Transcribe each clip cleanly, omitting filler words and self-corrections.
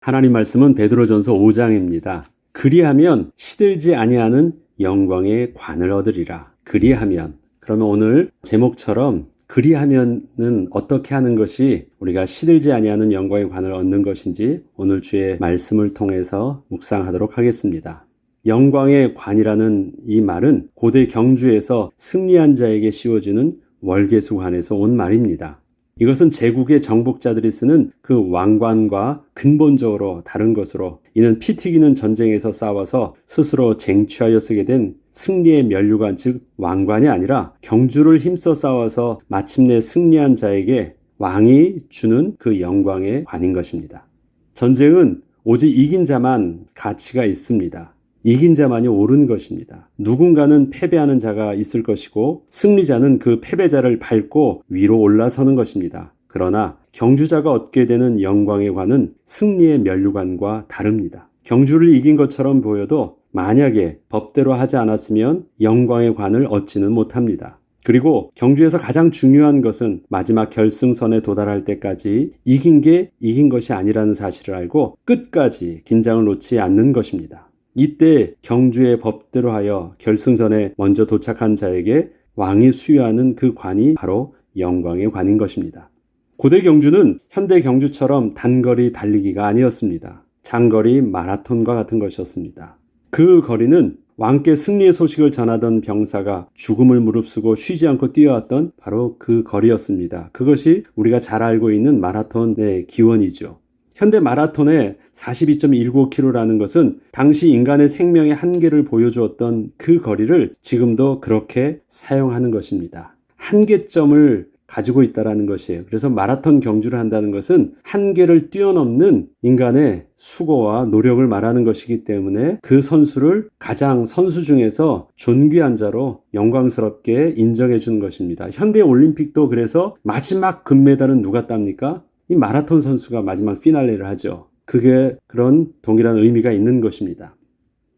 하나님 말씀은 베드로전서 5장입니다. 그리하면 시들지 아니하는 영광의 관을 얻으리라. 그리하면, 그러면 오늘 제목처럼 그리하면은 어떻게 하는 것이 우리가 시들지 아니하는 영광의 관을 얻는 것인지 오늘 주의 말씀을 통해서 묵상하도록 하겠습니다. 영광의 관이라는 이 말은 고대 경주에서 승리한 자에게 씌워지는 월계수관에서 온 말입니다. 이것은 제국의 정복자들이 쓰는 그 왕관과 근본적으로 다른 것으로, 이는 피 튀기는 전쟁에서 싸워서 스스로 쟁취하여 쓰게 된 승리의 면류관, 즉 왕관이 아니라 경주를 힘써 싸워서 마침내 승리한 자에게 왕이 주는 그 영광의 관인 것입니다. 전쟁은 오직 이긴 자만 가치가 있습니다. 이긴 자만이 옳은 것입니다. 누군가는 패배하는 자가 있을 것이고 승리자는 그 패배자를 밟고 위로 올라서는 것입니다. 그러나 경주자가 얻게 되는 영광의 관은 승리의 면류관과 다릅니다. 경주를 이긴 것처럼 보여도 만약에 법대로 하지 않았으면 영광의 관을 얻지는 못합니다. 그리고 경주에서 가장 중요한 것은 마지막 결승선에 도달할 때까지 이긴 게 이긴 것이 아니라는 사실을 알고 끝까지 긴장을 놓지 않는 것입니다. 이때 경주의 법대로 하여 결승선에 먼저 도착한 자에게 왕이 수여하는 그 관이 바로 영광의 관인 것입니다. 고대 경주는 현대 경주처럼 단거리 달리기가 아니었습니다. 장거리 마라톤과 같은 것이었습니다. 그 거리는 왕께 승리의 소식을 전하던 병사가 죽음을 무릅쓰고 쉬지 않고 뛰어왔던 바로 그 거리였습니다. 그것이 우리가 잘 알고 있는 마라톤의 기원이죠. 현대 마라톤의 42.19km라는 것은 당시 인간의 생명의 한계를 보여주었던 그 거리를 지금도 그렇게 사용하는 것입니다. 한계점을 가지고 있다는 것이에요. 그래서 마라톤 경주를 한다는 것은 한계를 뛰어넘는 인간의 수고와 노력을 말하는 것이기 때문에 그 선수를 가장 선수 중에서 존귀한 자로 영광스럽게 인정해 주는 것입니다. 현대 올림픽도 그래서 마지막 금메달은 누가 땁니까? 이 마라톤 선수가 마지막 피날레를 하죠. 그게 그런 동일한 의미가 있는 것입니다.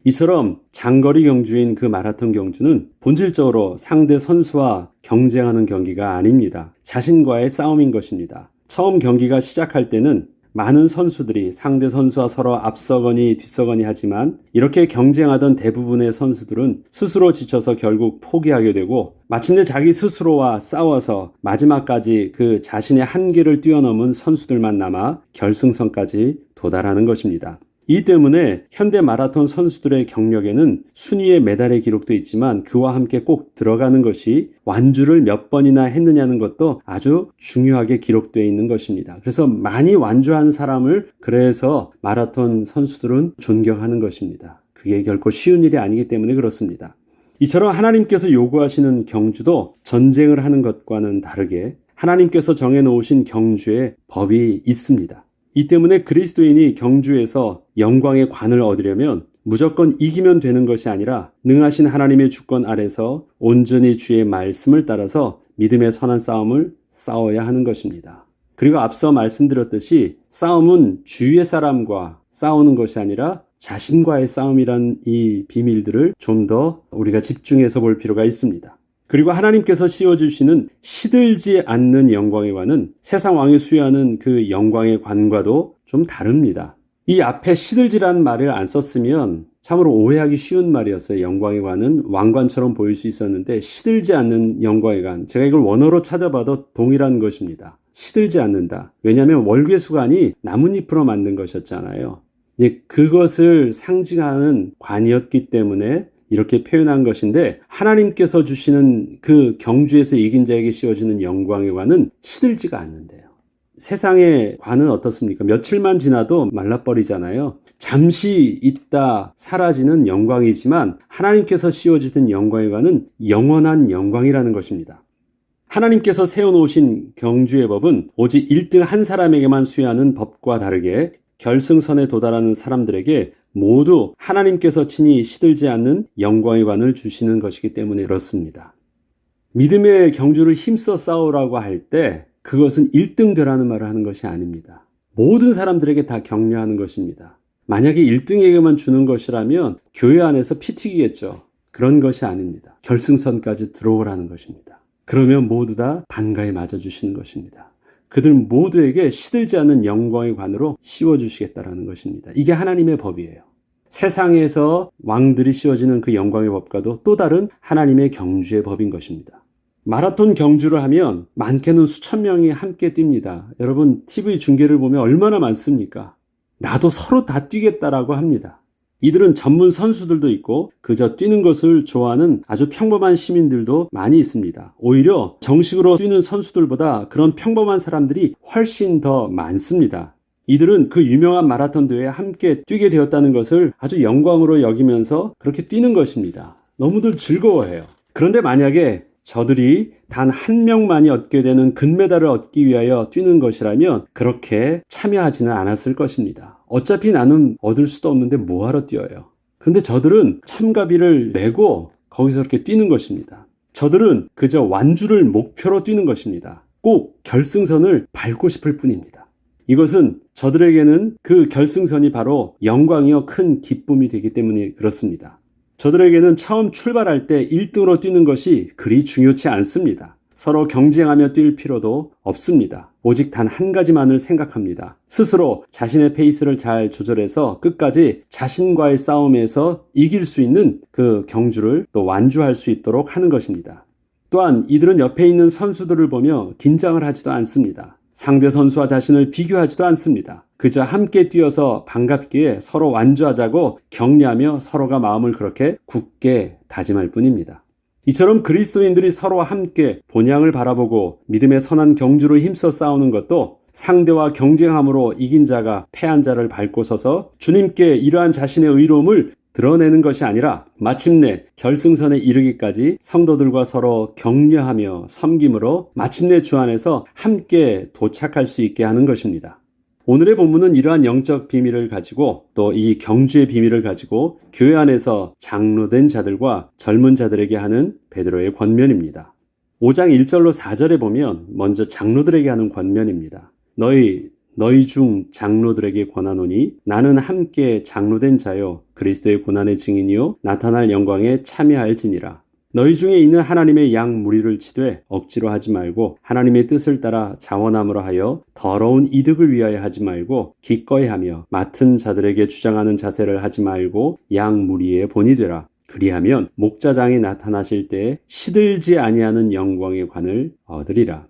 이처럼 장거리 경주인 그 마라톤 경주는 본질적으로 상대 선수와 경쟁하는 경기가 아닙니다. 자신과의 싸움인 것입니다. 처음 경기가 시작할 때는 많은 선수들이 상대 선수와 서로 앞서거니 뒤서거니 하지만 이렇게 경쟁하던 대부분의 선수들은 스스로 지쳐서 결국 포기하게 되고 마침내 자기 스스로와 싸워서 마지막까지 그 자신의 한계를 뛰어넘은 선수들만 남아 결승선까지 도달하는 것입니다. 이 때문에 현대 마라톤 선수들의 경력에는 순위의 메달의 기록도 있지만 그와 함께 꼭 들어가는 것이 완주를 몇 번이나 했느냐는 것도 아주 중요하게 기록되어 있는 것입니다. 그래서 많이 완주한 사람을 그래서 마라톤 선수들은 존경하는 것입니다. 그게 결코 쉬운 일이 아니기 때문에 그렇습니다. 이처럼 하나님께서 요구하시는 경주도 전쟁을 하는 것과는 다르게 하나님께서 정해놓으신 경주에 법이 있습니다. 이 때문에 그리스도인이 경주에서 영광의 관을 얻으려면 무조건 이기면 되는 것이 아니라 능하신 하나님의 주권 아래서 온전히 주의 말씀을 따라서 믿음의 선한 싸움을 싸워야 하는 것입니다. 그리고 앞서 말씀드렸듯이 싸움은 주위의 사람과 싸우는 것이 아니라 자신과의 싸움이란 이 비밀들을 좀 더 우리가 집중해서 볼 필요가 있습니다. 그리고 하나님께서 씌워주시는 시들지 않는 영광의 관은 세상 왕이 수여하는 그 영광의 관과도 좀 다릅니다. 이 앞에 시들지라는 말을 안 썼으면 참으로 오해하기 쉬운 말이었어요. 영광의 관은 왕관처럼 보일 수 있었는데 시들지 않는 영광의 관, 제가 이걸 원어로 찾아봐도 동일한 것입니다. 시들지 않는다. 왜냐하면 월계수관이 나뭇잎으로 만든 것이었잖아요. 이제 그것을 상징하는 관이었기 때문에 이렇게 표현한 것인데 하나님께서 주시는 그 경주에서 이긴 자에게 씌워지는 영광의 관은 시들지가 않는데요. 세상의 관은 어떻습니까? 며칠만 지나도 말라버리잖아요. 잠시 있다 사라지는 영광이지만 하나님께서 씌워주신 영광의 관은 영원한 영광이라는 것입니다. 하나님께서 세워놓으신 경주의 법은 오직 1등 한 사람에게만 수여하는 법과 다르게 결승선에 도달하는 사람들에게 모두 하나님께서 친히 시들지 않는 영광의 관을 주시는 것이기 때문에 그렇습니다. 믿음의 경주를 힘써 싸우라고 할 때 그것은 1등 되라는 말을 하는 것이 아닙니다. 모든 사람들에게 다 격려하는 것입니다. 만약에 1등에게만 주는 것이라면 교회 안에서 피 튀기겠죠. 그런 것이 아닙니다. 결승선까지 들어오라는 것입니다. 그러면 모두 다 반가에 맞아주시는 것입니다. 그들 모두에게 시들지 않는 영광의 관으로 씌워주시겠다라는 것입니다. 이게 하나님의 법이에요. 세상에서 왕들이 씌워지는 그 영광의 법과도 또 다른 하나님의 경주의 법인 것입니다. 마라톤 경주를 하면 많게는 수천 명이 함께 뜁니다. 여러분 TV 중계를 보면 얼마나 많습니까? 나도 서로 다 뛰겠다라고 합니다. 이들은 전문 선수들도 있고 그저 뛰는 것을 좋아하는 아주 평범한 시민들도 많이 있습니다. 오히려 정식으로 뛰는 선수들보다 그런 평범한 사람들이 훨씬 더 많습니다. 이들은 그 유명한 마라톤 대회에 함께 뛰게 되었다는 것을 아주 영광으로 여기면서 그렇게 뛰는 것입니다. 너무들 즐거워해요. 그런데 만약에 저들이 단 한 명만이 얻게 되는 금메달을 얻기 위하여 뛰는 것이라면 그렇게 참여하지는 않았을 것입니다. 어차피 나는 얻을 수도 없는데 뭐하러 뛰어요. 그런데 저들은 참가비를 내고 거기서 그렇게 뛰는 것입니다. 저들은 그저 완주를 목표로 뛰는 것입니다. 꼭 결승선을 밟고 싶을 뿐입니다. 이것은 저들에게는 그 결승선이 바로 영광이요 큰 기쁨이 되기 때문에 그렇습니다. 저들에게는 처음 출발할 때 1등으로 뛰는 것이 그리 중요치 않습니다. 서로 경쟁하며 뛸 필요도 없습니다. 오직 단 한 가지만을 생각합니다. 스스로 자신의 페이스를 잘 조절해서 끝까지 자신과의 싸움에서 이길 수 있는 그 경주를 또 완주할 수 있도록 하는 것입니다. 또한 이들은 옆에 있는 선수들을 보며 긴장을 하지도 않습니다. 상대 선수와 자신을 비교하지도 않습니다. 그저 함께 뛰어서 반갑게 서로 완주하자고 격려하며 서로가 마음을 그렇게 굳게 다짐할 뿐입니다. 이처럼 그리스도인들이 서로 함께 본향을 바라보고 믿음의 선한 경주로 힘써 싸우는 것도 상대와 경쟁함으로 이긴 자가 패한 자를 밟고 서서 주님께 이러한 자신의 의로움을 드러내는 것이 아니라 마침내 결승선에 이르기까지 성도들과 서로 격려하며 섬김으로 마침내 주 안에서 함께 도착할 수 있게 하는 것입니다. 오늘의 본문은 이러한 영적 비밀을 가지고 또 이 경주의 비밀을 가지고 교회 안에서 장로된 자들과 젊은 자들에게 하는 베드로의 권면입니다. 5장 1절로 4절에 보면 먼저 장로들에게 하는 권면입니다. 너희 중 장로들에게 권하노니 나는 함께 장로된 자요 그리스도의 고난의 증인이요 나타날 영광에 참여할지니라. 너희 중에 있는 하나님의 양 무리를 치되 억지로 하지 말고 하나님의 뜻을 따라 자원함으로 하여 더러운 이득을 위하여 하지 말고 기꺼이 하며 맡은 자들에게 주장하는 자세를 하지 말고 양 무리의 본이 되라. 그리하면 목자장이 나타나실 때에 시들지 아니하는 영광의 관을 얻으리라.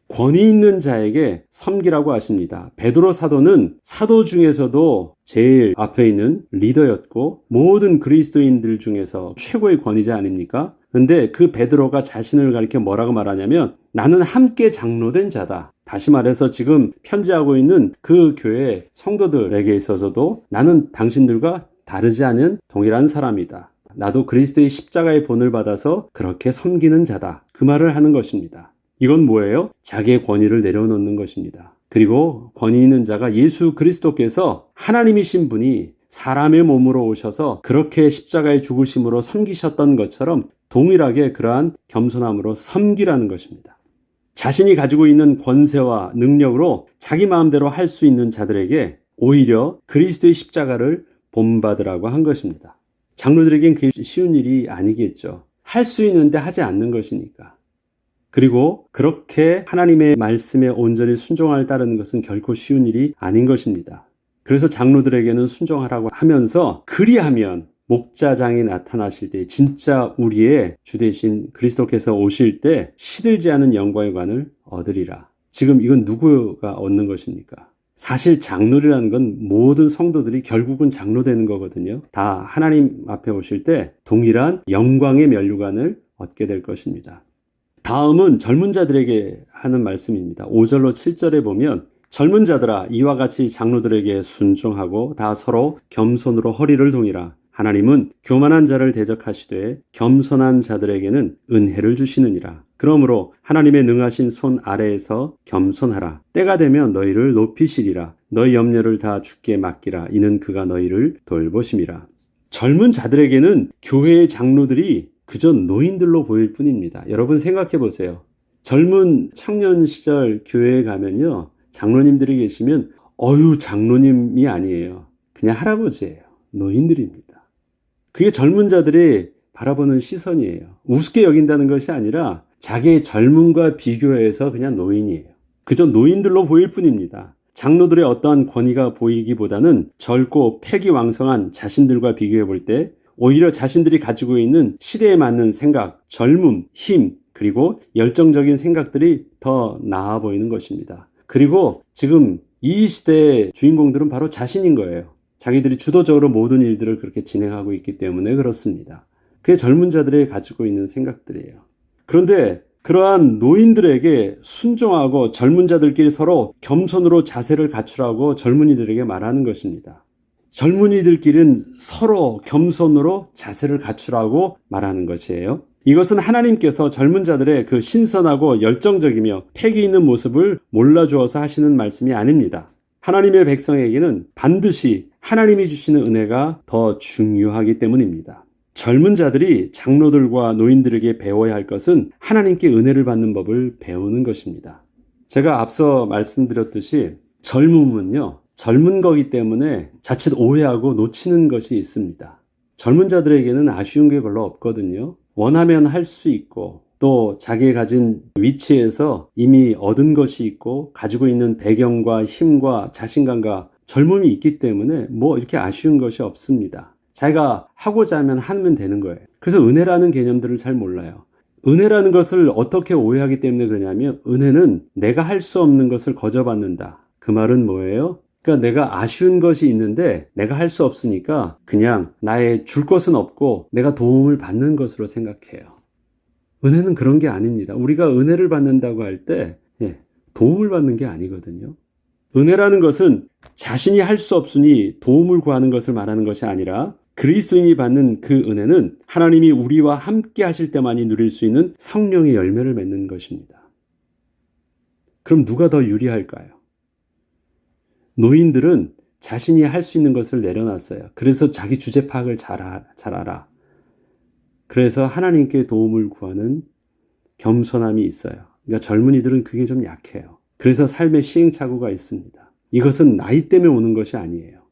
권위 있는 자에게 섬기라고 하십니다. 베드로 사도는 사도 중에서도 제일 앞에 있는 리더였고 모든 그리스도인들 중에서 최고의 권위자 아닙니까? 근데 그 베드로가 자신을 가리켜 뭐라고 말하냐면 나는 함께 장로된 자다. 다시 말해서 지금 편지하고 있는 그 교회 성도들에게 있어서도 나는 당신들과 다르지 않은 동일한 사람이다. 나도 그리스도의 십자가의 본을 받아서 그렇게 섬기는 자다. 그 말을 하는 것입니다. 이건 뭐예요? 자기의 권위를 내려놓는 것입니다. 그리고 권위 있는 자가 예수 그리스도께서 하나님이신 분이 사람의 몸으로 오셔서 그렇게 십자가의 죽으심으로 섬기셨던 것처럼 동일하게 그러한 겸손함으로 섬기라는 것입니다. 자신이 가지고 있는 권세와 능력으로 자기 마음대로 할 수 있는 자들에게 오히려 그리스도의 십자가를 본받으라고 한 것입니다. 장로들에겐 그게 쉬운 일이 아니겠죠. 할 수 있는데 하지 않는 것이니까. 그리고 그렇게 하나님의 말씀에 온전히 순종을 따르는 것은 결코 쉬운 일이 아닌 것입니다. 그래서 장로들에게는 순종하라고 하면서 그리하면 목자장이 나타나실 때 진짜 우리의 주 되신 그리스도께서 오실 때 시들지 않은 영광의 관을 얻으리라. 지금 이건 누구가 얻는 것입니까? 사실 장로라는 건 모든 성도들이 결국은 장로 되는 거거든요. 다 하나님 앞에 오실 때 동일한 영광의 면류관을 얻게 될 것입니다. 다음은 젊은 자들에게 하는 말씀입니다. 5절로 7절에 보면 젊은 자들아 이와 같이 장로들에게 순종하고 다 서로 겸손으로 허리를 동이라. 하나님은 교만한 자를 대적하시되 겸손한 자들에게는 은혜를 주시느니라. 그러므로 하나님의 능하신 손 아래에서 겸손하라. 때가 되면 너희를 높이시리라. 너희 염려를 다 주께 맡기라. 이는 그가 너희를 돌보심이라. 젊은 자들에게는 교회의 장로들이 그저 노인들로 보일 뿐입니다. 여러분 생각해 보세요. 젊은 청년 시절 교회에 가면요. 장로님들이 계시면 장로님이 아니에요. 그냥 할아버지예요. 노인들입니다. 그게 젊은 자들이 바라보는 시선이에요. 우습게 여긴다는 것이 아니라 자기의 젊음과 비교해서 그냥 노인이에요. 그저 노인들로 보일 뿐입니다. 장로들의 어떠한 권위가 보이기보다는 젊고 패기왕성한 자신들과 비교해 볼 때 오히려 자신들이 가지고 있는 시대에 맞는 생각, 젊음, 힘, 그리고 열정적인 생각들이 더 나아 보이는 것입니다. 그리고 지금 이 시대의 주인공들은 바로 자신인 거예요. 자기들이 주도적으로 모든 일들을 그렇게 진행하고 있기 때문에 그렇습니다. 그게 젊은 자들이 가지고 있는 생각들이에요. 그런데 그러한 노인들에게 순종하고 젊은 자들끼리 서로 겸손으로 자세를 갖추라고 젊은이들에게 말하는 것입니다. 젊은이들끼리는 서로 겸손으로 자세를 갖추라고 말하는 것이에요. 이것은 하나님께서 젊은 자들의 그 신선하고 열정적이며 패기 있는 모습을 몰라주어서 하시는 말씀이 아닙니다. 하나님의 백성에게는 반드시 하나님이 주시는 은혜가 더 중요하기 때문입니다. 젊은 자들이 장로들과 노인들에게 배워야 할 것은 하나님께 은혜를 받는 법을 배우는 것입니다. 제가 앞서 말씀드렸듯이 젊음은요, 젊은 거기 때문에 자칫 오해하고 놓치는 것이 있습니다. 젊은 자들에게는 아쉬운 게 별로 없거든요. 원하면 할 수 있고 또 자기가 가진 위치에서 이미 얻은 것이 있고 가지고 있는 배경과 힘과 자신감과 젊음이 있기 때문에 뭐 이렇게 아쉬운 것이 없습니다. 자기가 하고자 하면 하면 되는 거예요. 그래서 은혜라는 개념들을 잘 몰라요. 은혜라는 것을 어떻게 오해하기 때문에 그러냐면 은혜는 내가 할 수 없는 것을 거저받는다. 그 말은 뭐예요? 그러니까 내가 아쉬운 것이 있는데 내가 할 수 없으니까 그냥 나의 줄 것은 없고 내가 도움을 받는 것으로 생각해요. 은혜는 그런 게 아닙니다. 우리가 은혜를 받는다고 할 때 도움을 받는 게 아니거든요. 은혜라는 것은 자신이 할 수 없으니 도움을 구하는 것을 말하는 것이 아니라 그리스도인이 받는 그 은혜는 하나님이 우리와 함께 하실 때만이 누릴 수 있는 성령의 열매를 맺는 것입니다. 그럼 누가 더 유리할까요? 노인들은 자신이 할 수 있는 것을 내려놨어요. 그래서 자기 주제 파악을 잘 알아. 그래서 하나님께 도움을 구하는 겸손함이 있어요. 그러니까 젊은이들은 그게 좀 약해요. 그래서 삶의 시행착오가 있습니다. 이것은 나이 때문에 오는 것이 아니에요.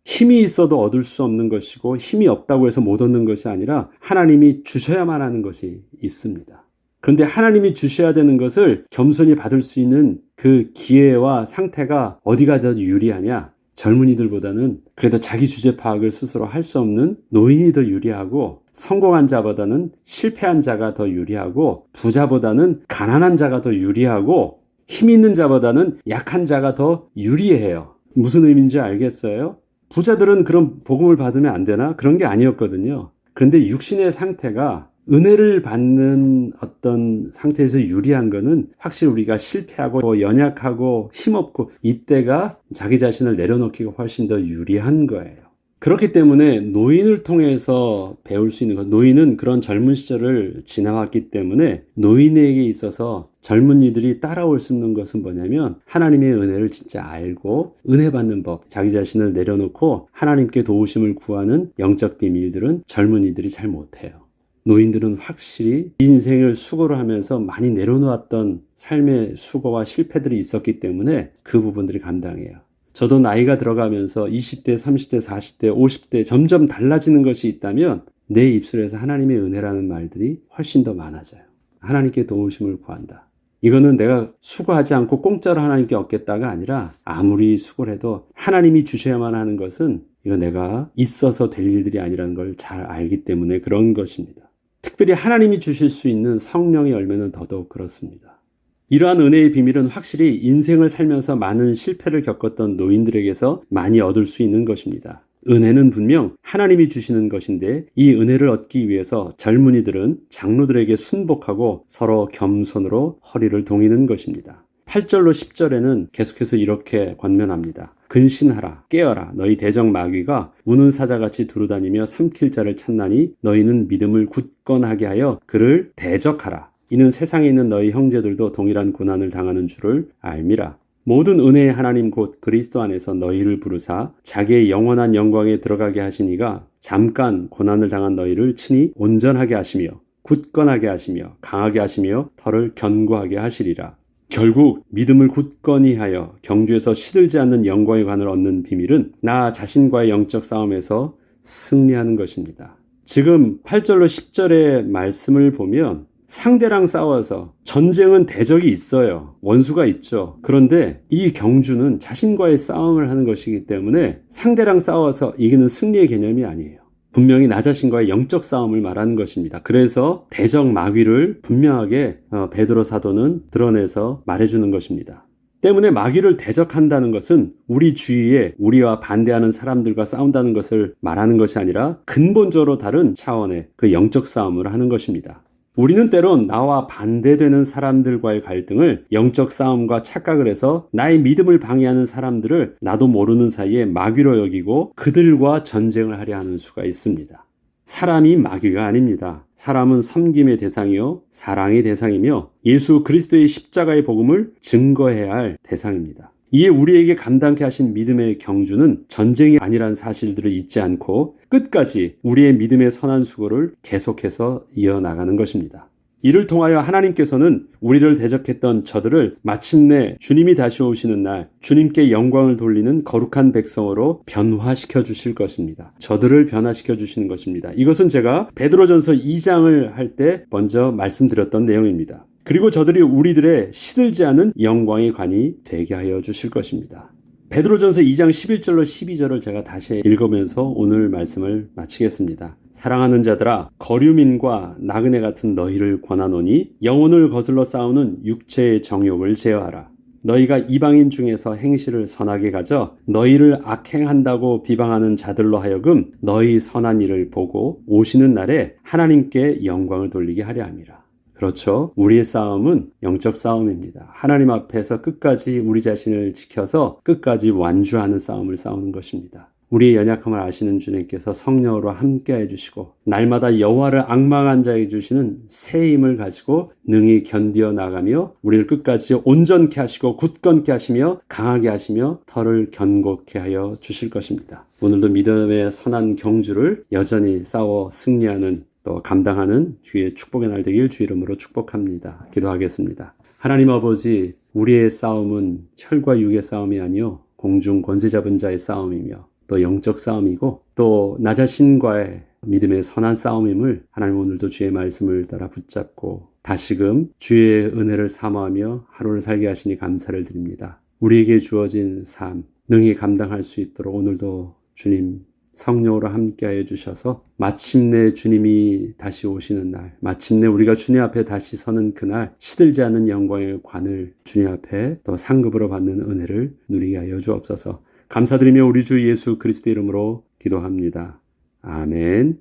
힘이 있어도 얻을 수 없는 것이고 힘이 없다고 해서 못 얻는 것이 아니라 하나님이 주셔야만 하는 것이 있습니다. 그런데 하나님이 주셔야 되는 것을 겸손히 받을 수 있는 그 기회와 상태가 어디가 더 유리하냐? 젊은이들보다는 그래도 자기 주제 파악을 스스로 할 수 없는 노인이 더 유리하고 성공한 자보다는 실패한 자가 더 유리하고 부자보다는 가난한 자가 더 유리하고 힘 있는 자보다는 약한 자가 더 유리해요. 무슨 의미인지 알겠어요? 부자들은 그런 복음을 받으면 안 되나? 그런 게 아니었거든요. 그런데 육신의 상태가 은혜를 받는 어떤 상태에서 유리한 거는 확실히 우리가 실패하고 연약하고 힘없고 이때가 자기 자신을 내려놓기가 훨씬 더 유리한 거예요. 그렇기 때문에 노인을 통해서 배울 수 있는 것, 노인은 그런 젊은 시절을 지나왔기 때문에 노인에게 있어서 젊은이들이 따라올 수 있는 것은 뭐냐면 하나님의 은혜를 진짜 알고 은혜 받는 법, 자기 자신을 내려놓고 하나님께 도우심을 구하는 영적 비밀들은 젊은이들이 잘 못해요. 노인들은 확실히 인생을 수고를 하면서 많이 내려놓았던 삶의 수고와 실패들이 있었기 때문에 그 부분들이 감당해요. 저도 나이가 들어가면서 20대, 30대, 40대, 50대 점점 달라지는 것이 있다면 내 입술에서 하나님의 은혜라는 말들이 훨씬 더 많아져요. 하나님께 도우심을 구한다. 이거는 내가 수고하지 않고 공짜로 하나님께 얻겠다가 아니라 아무리 수고를 해도 하나님이 주셔야만 하는 것은 이거 내가 있어서 될 일들이 아니라는 걸 잘 알기 때문에 그런 것입니다. 특별히 하나님이 주실 수 있는 성령의 열매는 더더욱 그렇습니다. 이러한 은혜의 비밀은 확실히 인생을 살면서 많은 실패를 겪었던 노인들에게서 많이 얻을 수 있는 것입니다. 은혜는 분명 하나님이 주시는 것인데 이 은혜를 얻기 위해서 젊은이들은 장로들에게 순복하고 서로 겸손으로 허리를 동이는 것입니다. 8절로 10절에는 계속해서 이렇게 권면합니다. 근신하라, 깨어라, 너희 대적 마귀가 우는 사자같이 두루다니며 삼킬 자를 찾나니 너희는 믿음을 굳건하게 하여 그를 대적하라. 이는 세상에 있는 너희 형제들도 동일한 고난을 당하는 줄을 알미라. 모든 은혜의 하나님 곧 그리스도 안에서 너희를 부르사 자기의 영원한 영광에 들어가게 하시니가 잠깐 고난을 당한 너희를 친히 온전하게 하시며 굳건하게 하시며 강하게 하시며 털을 견고하게 하시리라. 결국 믿음을 굳건히 하여 경주에서 시들지 않는 영광의 관을 얻는 비밀은 나 자신과의 영적 싸움에서 승리하는 것입니다. 지금 8절로 10절의 말씀을 보면 상대랑 싸워서 전쟁은 대적이 있어요. 원수가 있죠. 그런데 이 경주는 자신과의 싸움을 하는 것이기 때문에 상대랑 싸워서 이기는 승리의 개념이 아니에요. 분명히 나 자신과의 영적 싸움을 말하는 것입니다. 그래서 대적 마귀를 분명하게 베드로 사도는 드러내서 말해주는 것입니다. 때문에 마귀를 대적한다는 것은 우리 주위에 우리와 반대하는 사람들과 싸운다는 것을 말하는 것이 아니라 근본적으로 다른 차원의 그 영적 싸움을 하는 것입니다. 우리는 때론 나와 반대되는 사람들과의 갈등을 영적 싸움과 착각을 해서 나의 믿음을 방해하는 사람들을 나도 모르는 사이에 마귀로 여기고 그들과 전쟁을 하려 하는 수가 있습니다. 사람이 마귀가 아닙니다. 사람은 섬김의 대상이요 사랑의 대상이며 예수 그리스도의 십자가의 복음을 증거해야 할 대상입니다. 이에 우리에게 감당케 하신 믿음의 경주는 전쟁이 아니라는 사실들을 잊지 않고 끝까지 우리의 믿음의 선한 수고를 계속해서 이어나가는 것입니다. 이를 통하여 하나님께서는 우리를 대적했던 저들을 마침내 주님이 다시 오시는 날 주님께 영광을 돌리는 거룩한 백성으로 변화시켜 주실 것입니다. 저들을 변화시켜 주시는 것입니다. 이것은 제가 베드로전서 2장을 할 때 먼저 말씀드렸던 내용입니다. 그리고 저들이 우리들의 시들지 않은 영광의 관이 되게 하여 주실 것입니다. 베드로전서 2장 11절로 12절을 제가 다시 읽으면서 오늘 말씀을 마치겠습니다. 사랑하는 자들아 거류민과 나그네 같은 너희를 권하노니 영혼을 거슬러 싸우는 육체의 정욕을 제어하라. 너희가 이방인 중에서 행실을 선하게 가져 너희를 악행한다고 비방하는 자들로 하여금 너희 선한 일을 보고 오시는 날에 하나님께 영광을 돌리게 하려 함이라. 그렇죠. 우리의 싸움은 영적 싸움입니다. 하나님 앞에서 끝까지 우리 자신을 지켜서 끝까지 완주하는 싸움을 싸우는 것입니다. 우리의 연약함을 아시는 주님께서 성령으로 함께해 주시고 날마다 여호와를 앙망한 자에게 주시는 새 힘을 가지고 능히 견디어 나가며 우리를 끝까지 온전케 하시고 굳건케 하시며 강하게 하시며 털을 견고케 하여 주실 것입니다. 오늘도 믿음의 선한 경주를 여전히 싸워 승리하는 또 감당하는 주의 축복의 날 되길 주 이름으로 축복합니다. 기도하겠습니다. 하나님 아버지, 우리의 싸움은 혈과 육의 싸움이 아니요 공중 권세 잡은 자의 싸움이며 또 영적 싸움이고 또 나 자신과의 믿음의 선한 싸움임을 하나님 오늘도 주의 말씀을 따라 붙잡고 다시금 주의 은혜를 사모하며 하루를 살게 하시니 감사를 드립니다. 우리에게 주어진 삶 능히 감당할 수 있도록 오늘도 주님 성령으로 함께하여 주셔서 마침내 주님이 다시 오시는 날, 마침내 우리가 주님 앞에 다시 서는 그날 시들지 않는 영광의 관을 주님 앞에 또 상급으로 받는 은혜를 누리게 하여 주옵소서. 감사드리며 우리 주 예수 그리스도 이름으로 기도합니다. 아멘.